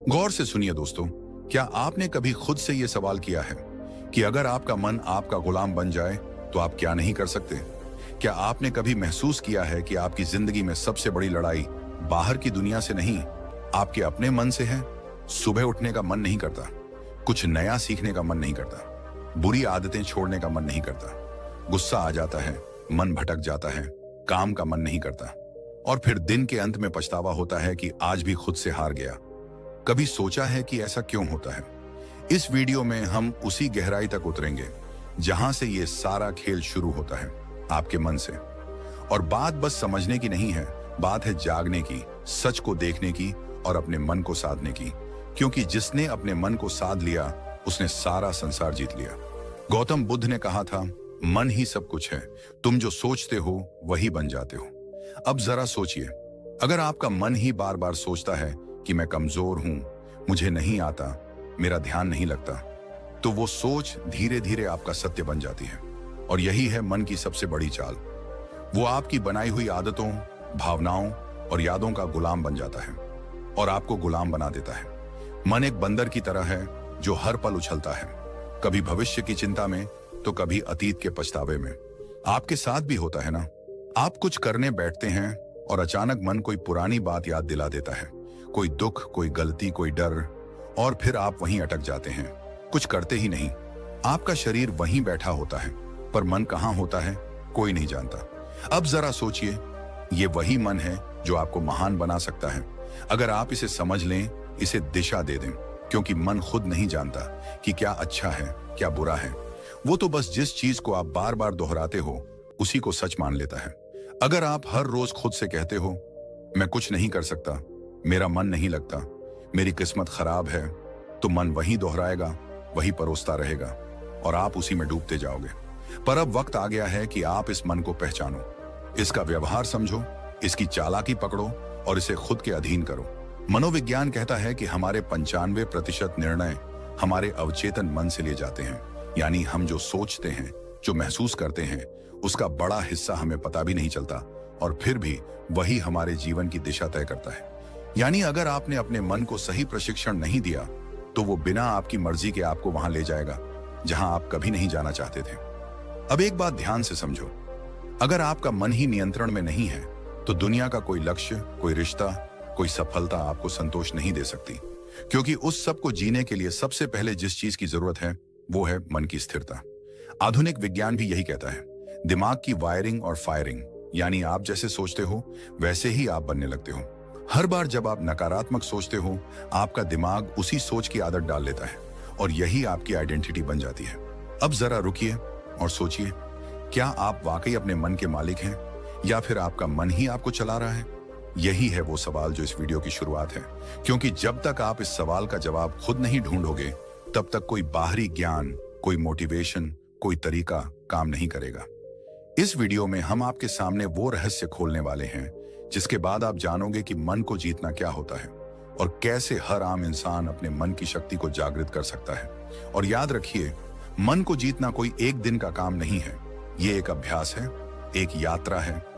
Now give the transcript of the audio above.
गौर से सुनिए दोस्तों, क्या आपने कभी खुद से यह सवाल किया है कि अगर आपका मन आपका गुलाम बन जाए तो आप क्या नहीं कर सकते? क्या आपने कभी महसूस किया है कि आपकी जिंदगी में सबसे बड़ी लड़ाई बाहर की दुनिया से नहीं, आपके अपने मन से है? सुबह उठने का मन नहीं करता, कुछ नया सीखने का मन नहीं करता, बुरी आदतें छोड़ने का मन नहीं करता, गुस्सा आ जाता है, मन भटक जाता है, काम का मन नहीं करता, और फिर दिन के अंत में पछतावा होता है कि आज भी खुद से हार गया। कभी सोचा है कि ऐसा क्यों होता है? इस वीडियो में हम उसी गहराई तक उतरेंगे जहां से ये सारा खेल शुरू होता है, आपके मन से। और बात बस समझने की नहीं है, बात है जागने की, सच को देखने की और अपने मन को साधने की। क्योंकि जिसने अपने मन को साध लिया उसने सारा संसार जीत लिया। गौतम बुद्ध ने कहा था, मन ही सब कुछ है, तुम जो सोचते हो वही बन जाते हो। अब जरा सोचिए, अगर आपका मन ही बार बार सोचता है कि मैं कमजोर हूं, मुझे नहीं आता, मेरा ध्यान नहीं लगता, तो वो सोच धीरे धीरे आपका सत्य बन जाती है। और यही है मन की सबसे बड़ी चाल। वो आपकी बनाई हुई आदतों, भावनाओं और यादों का गुलाम बन जाता है और आपको गुलाम बना देता है। मन एक बंदर की तरह है जो हर पल उछलता है, कभी भविष्य की चिंता में तो कभी अतीत के पछतावे में। आपके साथ भी होता है ना? आप कुछ करने बैठते हैं और अचानक मन कोई पुरानी बात याद दिला देता है, कोई दुख, कोई गलती, कोई डर, और फिर आप वहीं अटक जाते हैं, कुछ करते ही नहीं। आपका शरीर वहीं बैठा होता है, पर मन कहाँ होता है कोई नहीं जानता। अब जरा सोचिए, ये वही मन है जो आपको महान बना सकता है अगर आप इसे समझ लें, इसे दिशा दे दें। क्योंकि मन खुद नहीं जानता कि क्या अच्छा है, क्या बुरा है। वो तो बस जिस चीज को आप बार बार दोहराते हो उसी को सच मान लेता है। अगर आप हर रोज खुद से कहते हो, मैं कुछ नहीं कर सकता, मेरा मन नहीं लगता, मेरी किस्मत खराब है, तो मन वही दोहराएगा, वही परोसता रहेगा और आप उसी में डूबते जाओगे। पर अब वक्त आ गया है कि आप इस मन को पहचानो, इसका व्यवहार समझो, इसकी चालाकी पकड़ो और इसे खुद के अधीन करो। मनोविज्ञान कहता है कि हमारे 95% निर्णय हमारे अवचेतन मन से लिए जाते हैं। यानी हम जो सोचते हैं, जो महसूस करते हैं, उसका बड़ा हिस्सा हमें पता भी नहीं चलता, और फिर भी वही हमारे जीवन की दिशा तय करता है। यानी अगर आपने अपने मन को सही प्रशिक्षण नहीं दिया तो वो बिना आपकी मर्जी के आपको वहां ले जाएगा जहां आप कभी नहीं जाना चाहते थे। अब एक बात ध्यान से समझो, अगर आपका मन ही नियंत्रण में नहीं है तो दुनिया का कोई लक्ष्य, कोई रिश्ता, कोई सफलता आपको संतोष नहीं दे सकती। क्योंकि उस सब को जीने के लिए सबसे पहले जिस चीज की जरूरत है वो है मन की स्थिरता। आधुनिक विज्ञान भी यही कहता है, दिमाग की वायरिंग और फायरिंग, यानी आप जैसे सोचते हो वैसे ही आप बनने लगते हो। हर बार जब आप नकारात्मक सोचते हो, आपका दिमाग उसी सोच की आदत डाल लेता है और यही आपकी आइडेंटिटी बन जाती है। अब जरा रुकिए और सोचिए, क्या आप वाकई अपने मन के मालिक हैं या फिर आपका मन ही आपको चला रहा है? यही है वो सवाल जो इस वीडियो की शुरुआत है। क्योंकि जब तक आप इस सवाल का जवाब खुद नहीं ढूंढोगे, तब तक कोई बाहरी ज्ञान, कोई मोटिवेशन, कोई तरीका काम नहीं करेगा। इस वीडियो में हम आपके सामने वो रहस्य खोलने वाले हैं जिसके बाद आप जानोगे कि मन को जीतना क्या होता है और कैसे हर आम इंसान अपने मन की शक्ति को जागृत कर सकता है। और याद रखिए, मन को जीतना कोई एक दिन का काम नहीं है, ये एक अभ्यास है, एक यात्रा है